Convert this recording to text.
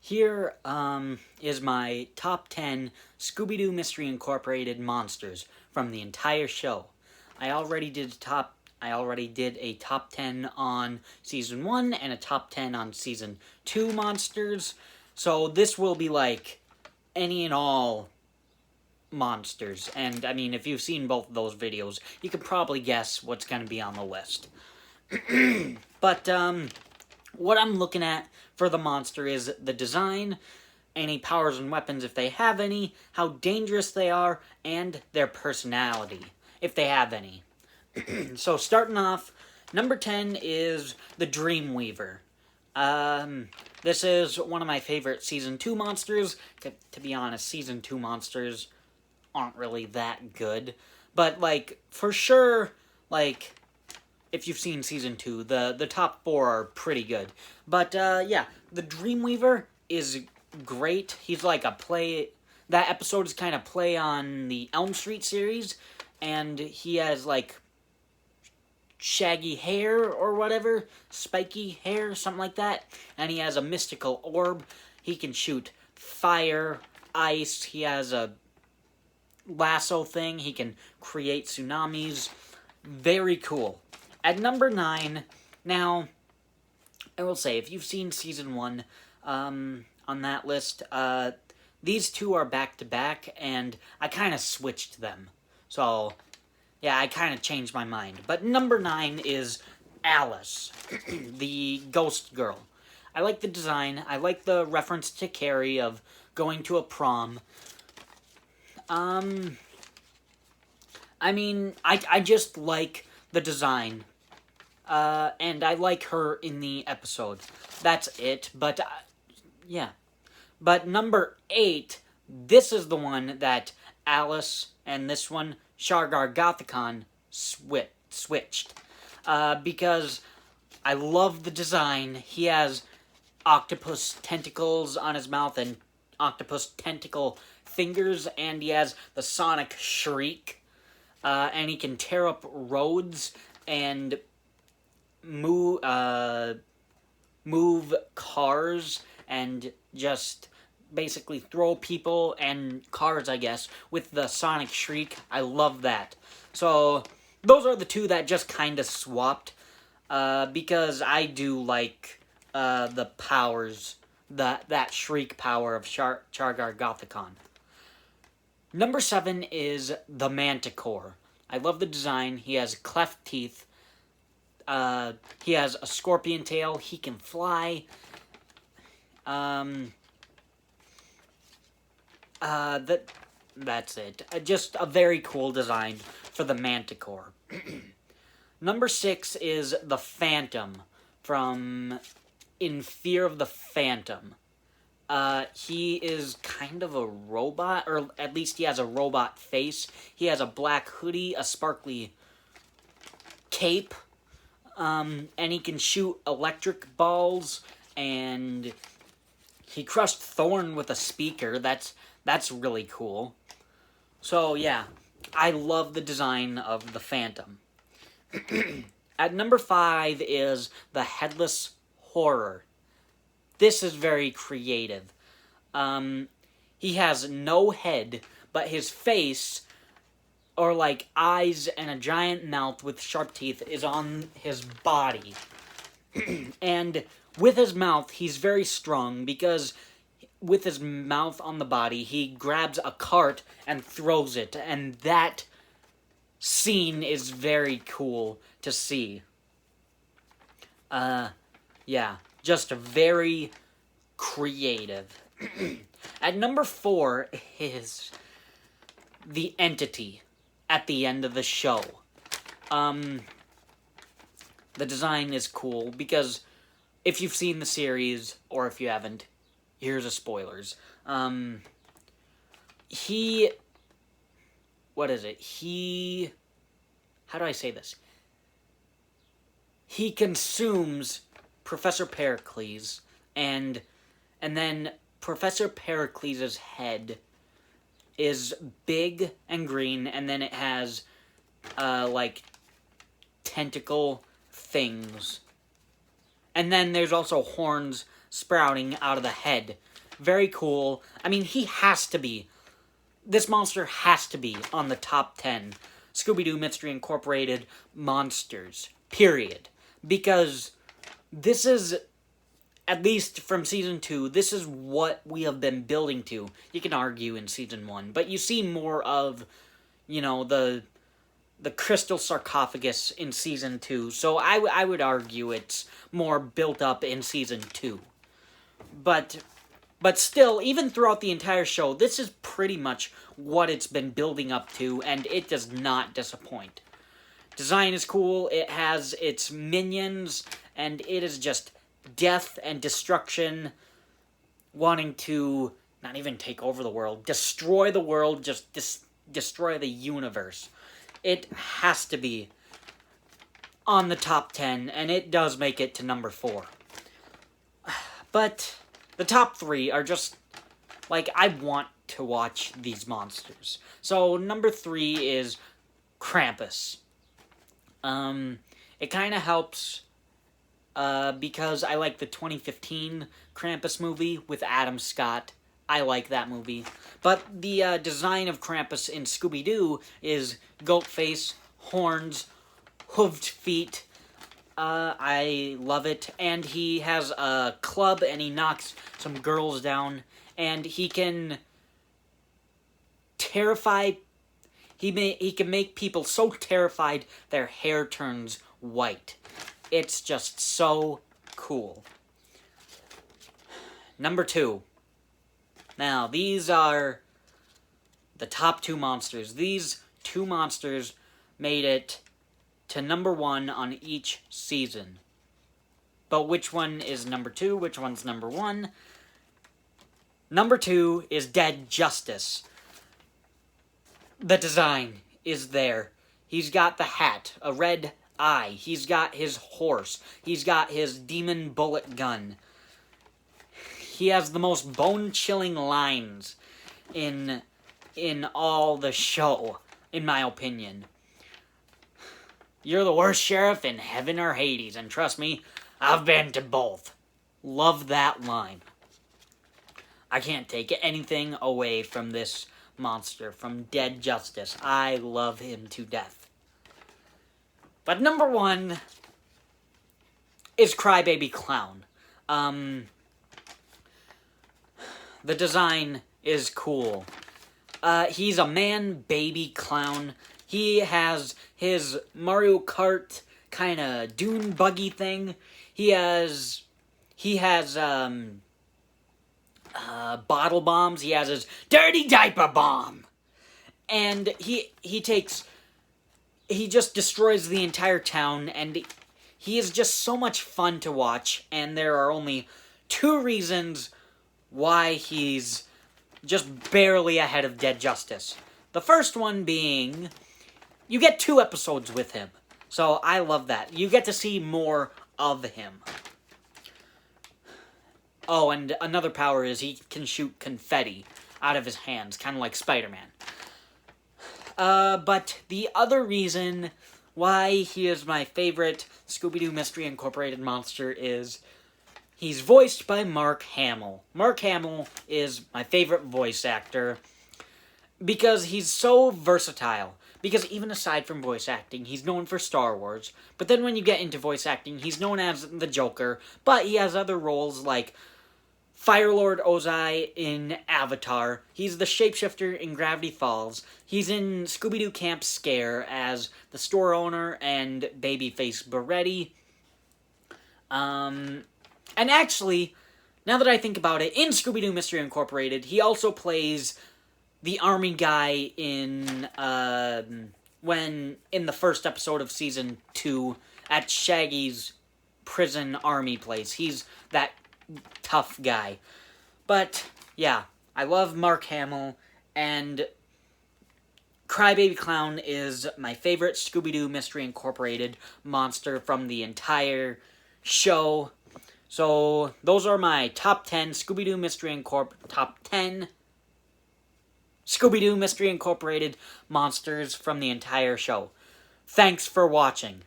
Here is my top 10 Scooby-Doo Mystery Incorporated monsters from the entire show. I already did a top 10 on Season 1 and a top 10 on Season 2 monsters. So this will be like any and all monsters. And, I mean, if you've seen both of those videos, you could probably guess what's going to be on the list. But, what I'm looking at for the monster is the design, any powers and weapons if they have any, how dangerous they are, and their personality, if they have any. So starting off, number 10 is the Dreamweaver. This is one of my favorite Season 2 monsters. To be honest, Season 2 monsters aren't really that good. But, like, for sure, like, if you've seen Season 2, the top 4 are pretty good. But, yeah, the Dreamweaver is great. He's like a play... That episode is kind of play on the Elm Street series, and he has, like, shaggy hair or whatever, spiky hair, something like that, and he has a mystical orb. He can shoot fire, ice, he has a lasso thing, he can create tsunamis. Very cool. At number 9, now, I will say, if you've seen Season 1 on that list, these two are back-to-back, and I kind of switched them. So, yeah, I kind of changed my mind. But number 9 is Alice, the ghost girl. I like the design. I like the reference to Carrie of going to a prom. I mean, I just like the design. And I like her in the episode. That's it, but, yeah. But number 8, this is the one that Alice and this one, Shargar Gothicon, switched. Because I love the design. He has octopus tentacles on his mouth and octopus tentacle fingers, and he has the sonic shriek. And he can tear up roads and move cars and just basically throw people and cars, I guess, with the sonic shriek. I love that. So those are the two that just kind of swapped, because I do like the powers, that shriek power of Shargar Gothicon. Number 7 is the Manticore. I love the design. He has cleft teeth. He has a scorpion tail. He can fly. That's it. Just a very cool design for the Manticore. Number 6 is the Phantom from In Fear of the Phantom. He is kind of a robot, or at least he has a robot face. He has a black hoodie, a sparkly cape, and he can shoot electric balls, and he crushed Thorn with a speaker. That's really cool. So, yeah, I love the design of the Phantom. At number 5 is the Headless Horror. This is very creative. He has no head, but his face, or like eyes and a giant mouth with sharp teeth, is on his body. And with his mouth, he's very strong, because with his mouth on the body, he grabs a cart and throws it, and that scene is very cool to see. Yeah, just very creative. At number 4 is the Entity at the end of the show. The design is cool, because if you've seen the series, or if you haven't, here's a spoilers. How do I say this? He consumes Professor Pericles, and then Professor Pericles' head is big and green, and then it has, like, tentacle things And then there's also horns sprouting out of the head. Very cool. I mean, he has to be. This monster has to be on the top 10 Scooby-Doo Mystery Incorporated monsters. Period. Because this is, at least from Season 2, this is what we have been building to. You can argue in Season 1, but you see more of, you know, the crystal sarcophagus in Season 2. So I would argue it's more built up in Season 2. But still, even throughout the entire show, this is pretty much what it's been building up to, and it does not disappoint. Design is cool, it has its minions, and it is just death and destruction, wanting to not even take over the world, destroy the world, just destroy the universe. It has to be on the top 10, and it does make it to number 4. But the top 3 are just, like, I want to watch these monsters. So, number 3 is Krampus. It kind of helps, because I like the 2015 Krampus movie with Adam Scott. I like that movie. But the design of Krampus in Scooby-Doo is goat face, horns, hooved feet. I love it. And he has a club and he knocks some girls down. And he can terrify... He can make people so terrified their hair turns white. It's just so cool. Number 2. Now, these are the top 2 monsters. These 2 monsters made it to number 1 on each season. But which one is number 2? Which one's number 1? Number 2 is Dead Justice. The design is there. He's got the hat, a red eye. He's got his horse. He's got his demon bullet gun. He has the most bone-chilling lines in all the show, in my opinion. You're the worst sheriff in heaven or Hades, and trust me, I've been to both. Love that line. I can't take anything away from this monster, from Dead Justice. I love him to death. But number 1 is Crybaby Clown. The design is cool. He's a man-baby clown. He has his Mario Kart kind of dune buggy thing. He has bottle bombs. He has his dirty diaper bomb. And he just destroys the entire town, and he is just so much fun to watch, and there are only 2 reasons why he's just barely ahead of Dead Justice. The first one being, you get 2 episodes with him. So I love that. You get to see more of him. Oh, and another power is he can shoot confetti out of his hands, kind of like Spider-Man. But the other reason why he is my favorite Scooby-Doo Mystery Incorporated monster is he's voiced by Mark Hamill. Mark Hamill is my favorite voice actor because he's so versatile. Because even aside from voice acting, he's known for Star Wars. But then when you get into voice acting, he's known as the Joker. But he has other roles like Firelord Ozai in Avatar. He's the shapeshifter in Gravity Falls. He's in Scooby-Doo Camp Scare as the store owner and babyface Beretti. And actually, now that I think about it, in Scooby-Doo Mystery Incorporated, he also plays the army guy in the first episode of Season 2 at Shaggy's prison army place. He's that tough guy. But, yeah, I love Mark Hamill, and Crybaby Clown is my favorite Scooby-Doo Mystery Incorporated monster from the entire show. So, those are my top 10 Scooby-Doo Mystery Incorporated monsters from the entire show. Thanks for watching.